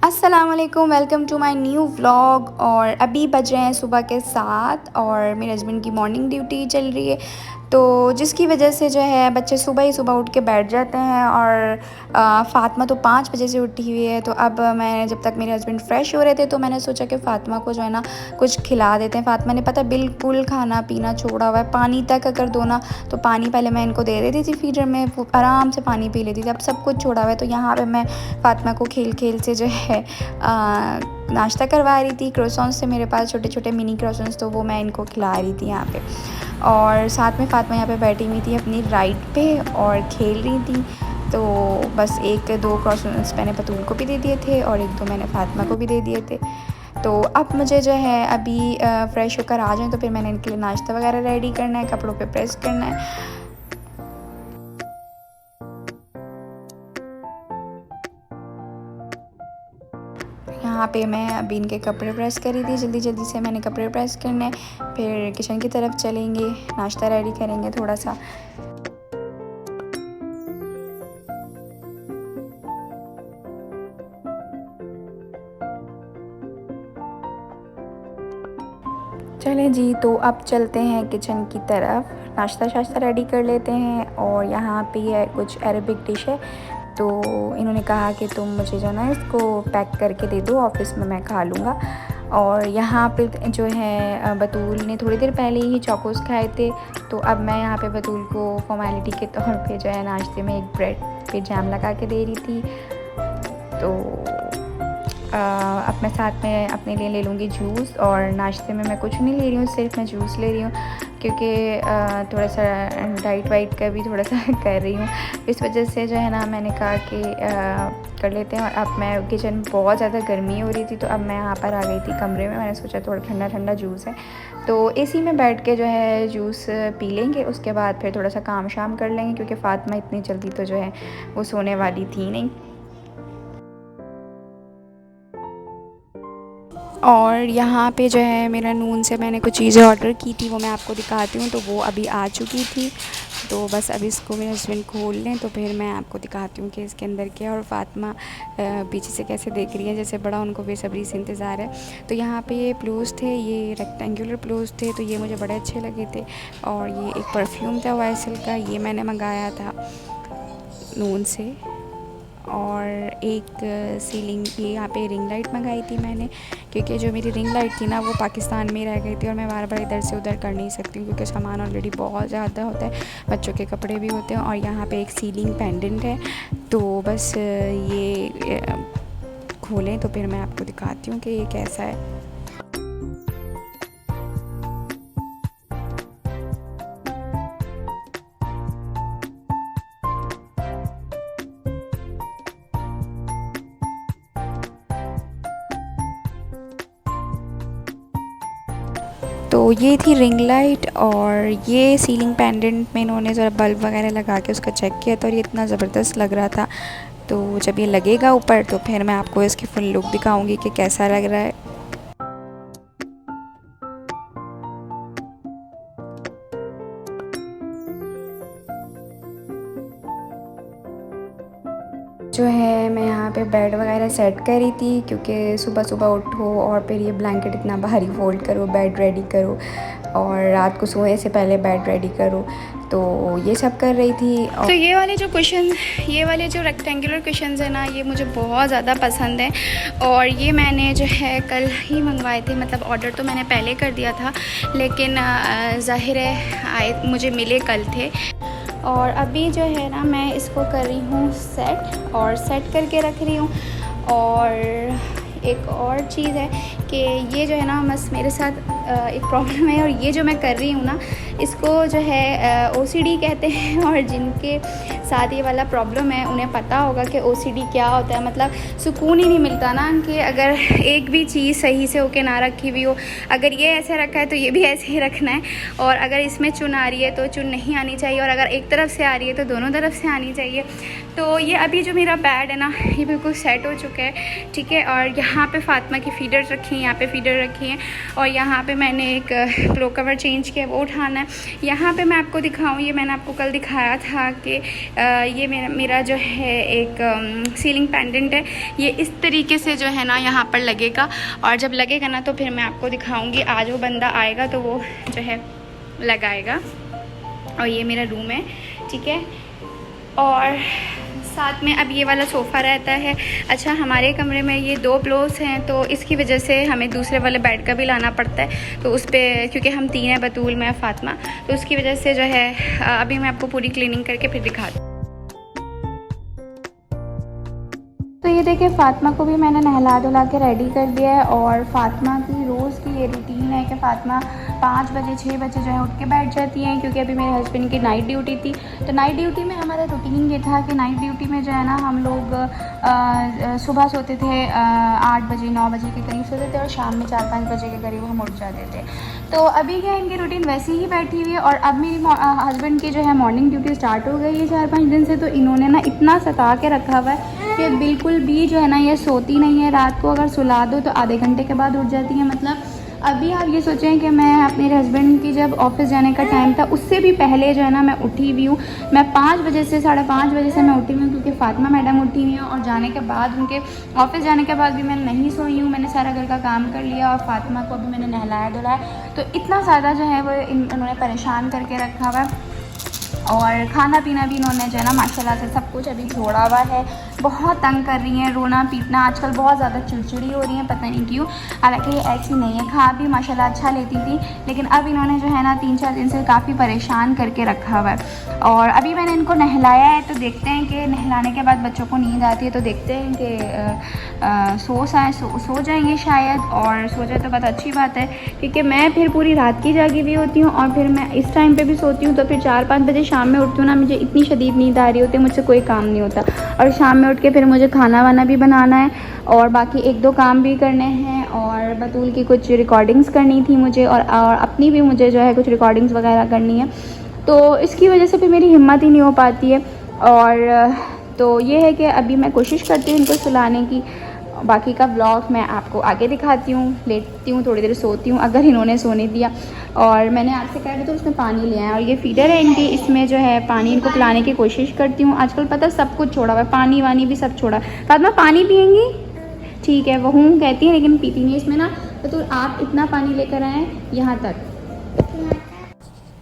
अस्सलामुअलैकुम, welcome to my new vlog. और अभी बज रहे हैं सुबह के 7 और मेरे हस्बैंड की मॉर्निंग ड्यूटी चल रही है, तो जिसकी वजह से जो है बच्चे सुबह ही सुबह उठ के बैठ जाते हैं। और फ़ातिमा तो 5 बजे से उठी हुई है। तो अब मैं जब तक मेरे हस्बैंड फ़्रेश हो रहे थे तो मैंने सोचा कि फ़ातिमा को जो है ना कुछ खिला देते हैं। फ़ातिमा ने पता बिल्कुल खाना पीना छोड़ा हुआ है, पानी तक अगर दो ना तो पानी पहले मैं इनको दे देती थी फीडर में, वो आराम से पानी पी लेती थी, अब सब कुछ छोड़ा हुआ है। तो यहाँ पर मैं फ़ातिमा को खेल खेल से जो है नाश्ता करवा रही थी। क्रोसॉन्स से मेरे पास छोटे छोटे मिनी क्रोसॉन्स, तो वो मैं इनको खिला रही थी यहाँ पे। और साथ में फ़ातिमा यहाँ पे बैठी हुई थी अपनी राइड पे और खेल रही थी। तो बस एक दो क्रोसॉन्स मैंने बतूल को भी दे दिए थे और एक दो मैंने फ़ातिमा को भी दे दिए थे। तो अब मुझे जो है अभी फ़्रेश होकर आ जाएँ तो फिर मैंने इनके लिए नाश्ता वगैरह रेडी करना है, कपड़ों पे प्रेस करना है। यहाँ पे मैं अभी इनके कपड़े प्रेस कर रही थी, जल्दी जल्दी से मैंने कपड़े प्रेस करने, फिर किचन की तरफ चलेंगे, नाश्ता रेडी करेंगे थोड़ा सा। चलें जी, तो अब चलते हैं किचन की तरफ, नाश्ता शाश्ता रेडी कर लेते हैं। और यहाँ पे है कुछ अरबिक डिश है, तो इन्होंने कहा कि तुम मुझे जो ना इसको पैक करके दे दो, ऑफ़िस में मैं खा लूँगा। और यहाँ पे जो है बतूल ने थोड़ी देर पहले ही चोकोस खाए थे, तो अब मैं यहाँ पे बतूल को फॉर्मेलिटी के तौर पे जो है नाश्ते में एक ब्रेड पे जैम लगा के दे रही थी। तो अब मैं साथ में अपने लिए ले लूँगी जूस, और नाश्ते में मैं कुछ नहीं ले रही हूँ, सिर्फ मैं जूस ले रही हूँ क्योंकि थोड़ा सा डाइट वाइट का भी थोड़ा सा कर रही हूँ। इस वजह से जो है ना मैंने कहा कि कर लेते हैं। और अब मैं किचन में बहुत ज़्यादा गर्मी हो रही थी, तो अब मैं यहाँ पर आ गई थी कमरे में। मैंने सोचा थोड़ा ठंडा ठंडा जूस है तो एसी में बैठ के जो है जूस पी लेंगे, उसके बाद फिर थोड़ा सा काम शाम कर लेंगे, क्योंकि फ़ातिमा इतनी जल्दी तो जो है वो सोने वाली थी नहीं। और यहाँ पे जो है मेरा नून से मैंने कुछ चीज़ें ऑर्डर की थी, वो मैं आपको दिखाती हूँ। तो वो अभी आ चुकी थी, तो बस अभी इसको मेरे हस्बैंड खोल लें तो फिर मैं आपको दिखाती हूँ कि इसके अंदर क्या है। और फ़ातिमा पीछे से कैसे देख रही है, जैसे बड़ा उनको बेसब्री से इंतज़ार है। तो यहाँ पे ये प्लूज़ थे, ये रेक्टेंगुलर प्लूज़ थे, तो ये मुझे बड़े अच्छे लगे थे। और ये एक परफ्यूम था वाइसल का, ये मैंने मंगाया था नून से। और एक सीलिंग, ये यहाँ पे रिंग लाइट मंगाई थी मैंने, क्योंकि जो मेरी रिंग लाइट थी ना वो पाकिस्तान में रह गई थी, और मैं बार बार इधर से उधर कर नहीं सकती हूँ क्योंकि सामान ऑलरेडी बहुत ज़्यादा होता है, बच्चों के कपड़े भी होते हैं। और यहाँ पे एक सीलिंग पेंडेंट है, तो बस ये खोलें तो फिर मैं आपको दिखाती हूँ कि ये कैसा है। तो ये थी रिंग लाइट, और ये सीलिंग पेंडेंट में इन्होंने ज़रा बल्ब वगैरह लगा के उसका चेक किया था, और ये इतना ज़बरदस्त लग रहा था। तो जब ये लगेगा ऊपर तो फिर मैं आपको इसकी फुल लुक दिखाऊंगी कि कैसा लग रहा है। जो है मैं यहाँ पे बेड वगैरह सेट कर रही थी, क्योंकि सुबह सुबह उठो और फिर ये ब्लैंकेट इतना भारी फोल्ड करो, बेड रेडी करो, और रात को सोने से पहले बेड रेडी करो, तो ये सब कर रही थी। और तो ये वाले जो कुशन, ये वाले जो रेक्टेंगुलर कुशन्स है ना, ये मुझे बहुत ज़्यादा पसंद है। और ये मैंने जो है कल ही मंगवाए थे, मतलब ऑर्डर तो मैंने पहले कर दिया था, लेकिन ज़ाहिर है आए मुझे मिले कल थे। और अभी जो है ना मैं इसको कर रही हूँ सेट, और सेट करके रख रही हूँ। और एक और चीज़ है कि ये जो है ना बस मेरे साथ एक प्रॉब्लम है, और ये जो मैं कर रही हूँ ना इसको जो है OCD कहते हैं। और जिनके साथ ये वाला प्रॉब्लम है उन्हें पता होगा कि OCD क्या होता है। मतलब सुकून ही नहीं मिलता ना कि अगर एक भी चीज़ सही से होके ना रखी हुई हो, अगर ये ऐसे रखा है तो ये भी ऐसे ही रखना है, और अगर इसमें चुन आ रही है तो चुन नहीं आनी चाहिए, और अगर एक तरफ से आ रही है तो दोनों तरफ से आनी चाहिए। तो ये अभी जो मेरा बेड है ना ये बिल्कुल सेट हो चुका है, ठीक है। और यहाँ पे फ़ातिमा की फीडर रखी है, यहाँ पे फीडर रखी है, और यहाँ पे मैंने एक पिलो कवर चेंज किया, वो उठाना है। यहाँ पे मैं आपको दिखाऊँ, ये मैंने आपको कल दिखाया था कि ये मेरा जो है एक सीलिंग पेंडेंट है, ये इस तरीके से जो है ना यहाँ पर लगेगा, और जब लगेगा ना तो फिर मैं आपको दिखाऊंगी। आज वो बंदा आएगा तो वो जो है लगाएगा। और ये मेरा रूम है, ठीक है। और साथ में अब ये वाला सोफ़ा रहता है। अच्छा, हमारे कमरे में ये 2 पिलोस हैं, तो इसकी वजह से हमें दूसरे वाले बेड का भी लाना पड़ता है। तो उस पर क्योंकि हम 3 हैं, बतूल, मैं, फ़ातिमा, तो उसकी वजह से जो है अभी मैं आपको पूरी क्लीनिंग करके फिर दिखाती हूँ। तो ये देखिए, फ़ातिमा को भी मैंने नहला धुला के रेडी कर दिया है। और फ़ातिमा की रोज़ की ये रूटीन है कि फ़ातिमा 5 बजे 6 बजे जो है उठ के बैठ जाती हैं, क्योंकि अभी मेरे हस्बैंड की नाइट ड्यूटी थी। तो नाइट ड्यूटी में हमारा रूटीन ये था कि नाइट ड्यूटी में जो है ना हम लोग सुबह सोते थे 8 बजे 9 बजे के करीब सोते थे, और शाम में 4-5 बजे के करीब हम उठ जाते थे। तो अभी क्या इनकी रूटीन वैसी ही बैठी हुई है। और अब मेरी हस्बैंड की जो है मॉर्निंग ड्यूटी स्टार्ट हो गई है 4-5 दिन से। तो इन्होंने ना इतना सता के रखा हुआ है कि बिल्कुल भी जो है ना ये सोती नहीं है। रात को अगर सुला दो तो आधे घंटे के बाद उठ जाती है। मतलब अभी आप ये सोचें कि मैं अपने हस्बैंड की जब ऑफिस जाने का टाइम था उससे भी पहले जो है ना मैं उठी हुई हूँ। मैं 5 बजे से 5:30 बजे से मैं उठी हुई हूँ, क्योंकि फ़ातिमा मैडम उठी हुई हैं। और जाने के बाद, उनके ऑफिस जाने के बाद भी मैं नहीं सोई हूँ। मैंने सारा घर का काम कर लिया और फ़ातिमा को अभी मैंने नहलाया धुलाया। तो इतना ज़्यादा जो है वो इन्होंने परेशान करके रखा हुआ है। और खाना पीना भी इन्होंने जो है ना माशाल्लाह से सब कुछ अभी छोड़ा हुआ है। बहुत तंग कर रही हैं, रोना पीटना आजकल बहुत ज़्यादा चिड़चिड़ी हो रही हैं, पता नहीं क्यों। हालांकि ये ऐसी नहीं है, खा भी माशाल्लाह अच्छा लेती थी, लेकिन अब इन्होंने जो है ना 3-4 दिन से काफ़ी परेशान करके रखा हुआ है। और अभी मैंने इनको नहलाया है, तो देखते हैं कि नहलाने के बाद बच्चों को नींद आती है, तो देखते हैं कि सो जाएंगे शायद। और सो जाए तो बहुत अच्छी बात है, क्योंकि मैं फिर पूरी रात की जागी हुई होती हूँ, और फिर मैं इस टाइम पे भी सोती हूँ। तो फिर 4-5 बजे शाम में उठती हूँ ना, मुझे इतनी शदीद नींद आ रही होती है, मुझसे कोई काम नहीं होता। और शाम में उठ के फिर मुझे खाना वाना भी बनाना है, और बाकी 1-2 काम भी करने हैं। और बतूल की कुछ रिकॉर्डिंग्स करनी थी मुझे, और अपनी भी मुझे जो है कुछ रिकॉर्डिंग्स वगैरह करनी है। तो इसकी वजह से फिर मेरी हिम्मत ही नहीं हो पाती है। और तो ये है कि अभी मैं कोशिश करती हूँ इनको सुलाने की। बाकी का व्लॉग मैं आपको आगे दिखाती हूँ। लेटती हूँ, थोड़ी देर सोती हूँ अगर इन्होंने सोने दिया। और मैंने आपसे कहा था तो उसमें पानी लिया है, और ये फीडर है इनकी, इसमें जो है पानी इनको पिलाने की कोशिश करती हूँ। आजकल पता सब कुछ छोड़ा हुआ है, पानी वानी भी सब छोड़ा। फ़ातिमा पानी पियेंगी? ठीक है, वो हूँ कहती है लेकिन पीती नहीं। इसमें ना तो आप इतना पानी लेकर आएँ यहाँ तक।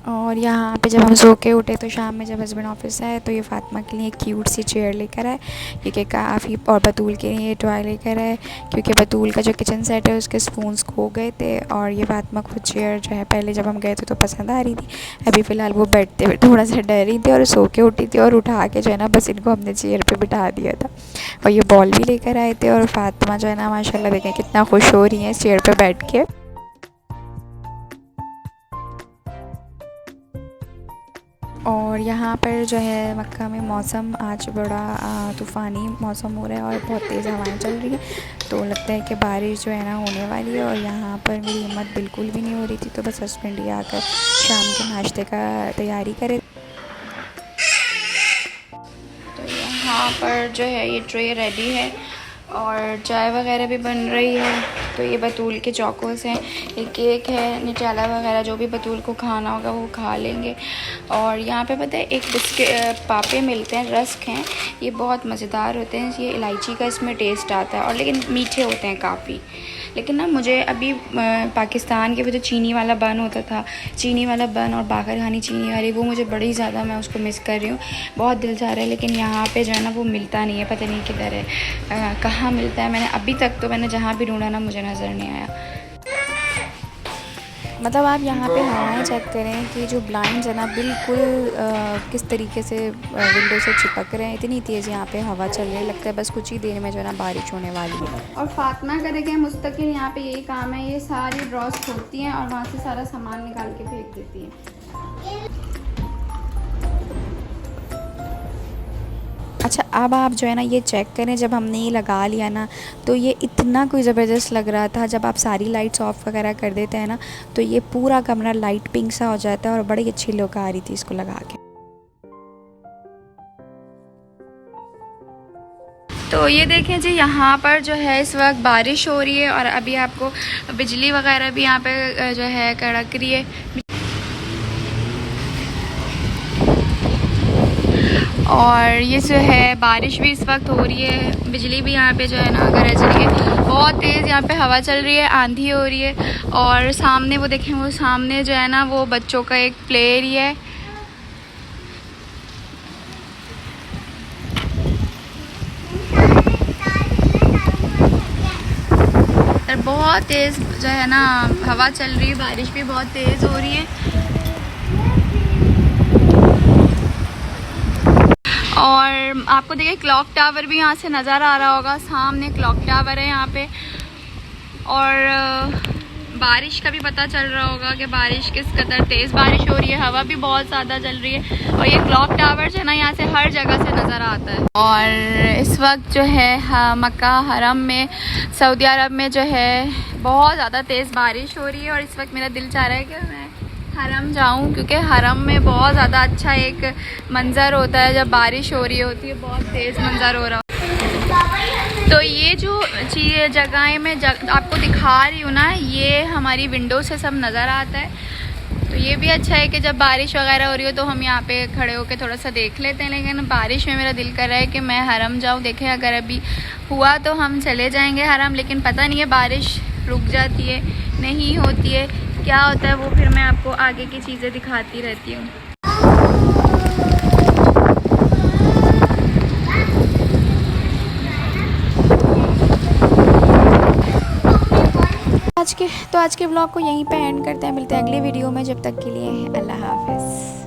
और यहाँ पे जब हम सो के उठे तो शाम में जब हस्बैंड ऑफिस से आए तो ये फ़ातिमा के लिए एक क्यूट सी चेयर लेकर आए, क्योंकि काफ़ी, और बतूल के लिए टॉय लेकर आए, क्योंकि बतूल का जो किचन सेट है उसके स्पून्स खो गए थे। और ये फ़ातिमा को चेयर जो है पहले जब हम गए थे तो पसंद आ रही थी, अभी फ़िलहाल वो बैठते हुए थोड़ा सा डर रही थी, और सो के उठी थी, और उठा के जो है ना बस इनको हमने चेयर पर बिठा दिया था। और ये बॉल भी लेकर आए थे, और फ़ातिमा जो है ना माशाल्लाह देखें कितना खुश हो रही है इस चेयर पर बैठ के। और यहाँ पर जो है मक्का में मौसम आज बड़ा तूफ़ानी मौसम हो रहा है, और बहुत तेज़ हवाएं चल रही हैं, तो लगता है कि बारिश जो है ना होने वाली है। और यहाँ पर मेरी हिम्मत बिल्कुल भी नहीं हो रही थी, तो बस हस्बैंड ही आकर शाम के नाश्ते का तैयारी करे। तो यहाँ पर जो है ये ट्रे रेडी है, और चाय वगैरह भी बन रही है। तो ये बतूल के चौकोस हैं, ये केक है, निचाला वगैरह जो भी बतूल को खाना होगा वो खा लेंगे। और यहाँ पे पता है एक बिस्किट पापे मिलते हैं, रस्क हैं, ये बहुत मज़ेदार होते हैं। ये इलायची का इसमें टेस्ट आता है, और लेकिन मीठे होते हैं काफ़ी। लेकिन ना मुझे अभी पाकिस्तान के वो जो चीनी वाला बन होता था, चीनी वाला बन और बाकर खानी चीनी वाली, वो मुझे बड़ी ज़्यादा, मैं उसको मिस कर रही हूँ, बहुत दिल चाह रहा है। लेकिन यहाँ पे जो है ना वो मिलता नहीं है, पता नहीं किधर है, कहाँ मिलता है। मैंने अभी तक तो मैंने जहाँ भी ढूंढा ना मुझे नज़र नहीं आया। मतलब आप यहाँ पे हवाएं चेक करें कि जो ब्लाइंड्स है ना बिल्कुल किस तरीके से विंडो से चिपक रहे हैं, इतनी तेज़ यहाँ पे हवा चल रही है, लगता है बस कुछ ही देर में जो है ना बारिश होने वाली है। और फ़ातिमा करेंगे मुस्तकिल यहाँ पे यही काम है, ये सारी ड्रॉस खोलती हैं और वहाँ से सारा सामान निकाल के फेंक देती हैं। अच्छा, अब आप जो है ना ये चेक करें, जब हमने ये लगा लिया ना तो ये इतना कोई ज़बरदस्त लग रहा था। जब आप सारी लाइट्स ऑफ वगैरह कर देते हैं ना तो ये पूरा कमरा लाइट पिंक सा हो जाता है, और बड़ी अच्छी लुक आ रही थी इसको लगा के। तो ये देखें जी, यहाँ पर जो है इस वक्त बारिश हो रही है, और अभी आपको बिजली वगैरह भी यहाँ पे जो है कड़क रही है। और ये जो है बारिश भी इस वक्त हो रही है, बिजली भी यहाँ पे जो है ना गरज रही है, बहुत तेज़ यहाँ पे हवा चल रही है, आंधी हो रही है। और सामने वो देखें, वो सामने जो है ना वो बच्चों का एक प्ले एरिया है। बहुत तेज़ जो है ना हवा चल रही है, बारिश भी बहुत तेज़ हो रही है। और आपको देखिए क्लॉक टावर भी यहाँ से नज़र आ रहा होगा, सामने क्लॉक टावर है यहाँ पे। और बारिश का भी पता चल रहा होगा कि बारिश किस कदर तेज़ बारिश हो रही है, हवा भी बहुत ज़्यादा चल रही है। और ये क्लॉक टावर जो है ना यहाँ से हर जगह से नज़र आता है। और इस वक्त जो है मक्का हरम में, सऊदी अरब में जो है बहुत ज़्यादा तेज़ बारिश हो रही है। और इस वक्त मेरा दिल चाह रहा है कि मैं हरम जाऊं, क्योंकि हरम में बहुत ज़्यादा अच्छा एक मंज़र होता है जब बारिश हो रही होती है, बहुत तेज़ मंज़र हो रहा होता है। तो ये जो चीज़ जगहें मैं आपको दिखा रही हूँ ना, ये हमारी विंडो से सब नज़र आता है। तो ये भी अच्छा है कि जब बारिश वगैरह हो रही हो तो हम यहाँ पे खड़े होकर थोड़ा सा देख लेते हैं। लेकिन बारिश में मेरा दिल कर रहा है कि मैं हरम जाऊँ। देखें, अगर अभी हुआ तो हम चले जाएंगे हरम, लेकिन पता नहीं है बारिश रुक जाती है, नहीं होती है, क्या होता है वो फिर मैं आपको आगे की चीज़ें दिखाती रहती हूँ। आज के ब्लॉग को यहीं पे एंड करते हैं। मिलते हैं अगले वीडियो में, जब तक के लिए अल्लाह हाफ़िज़।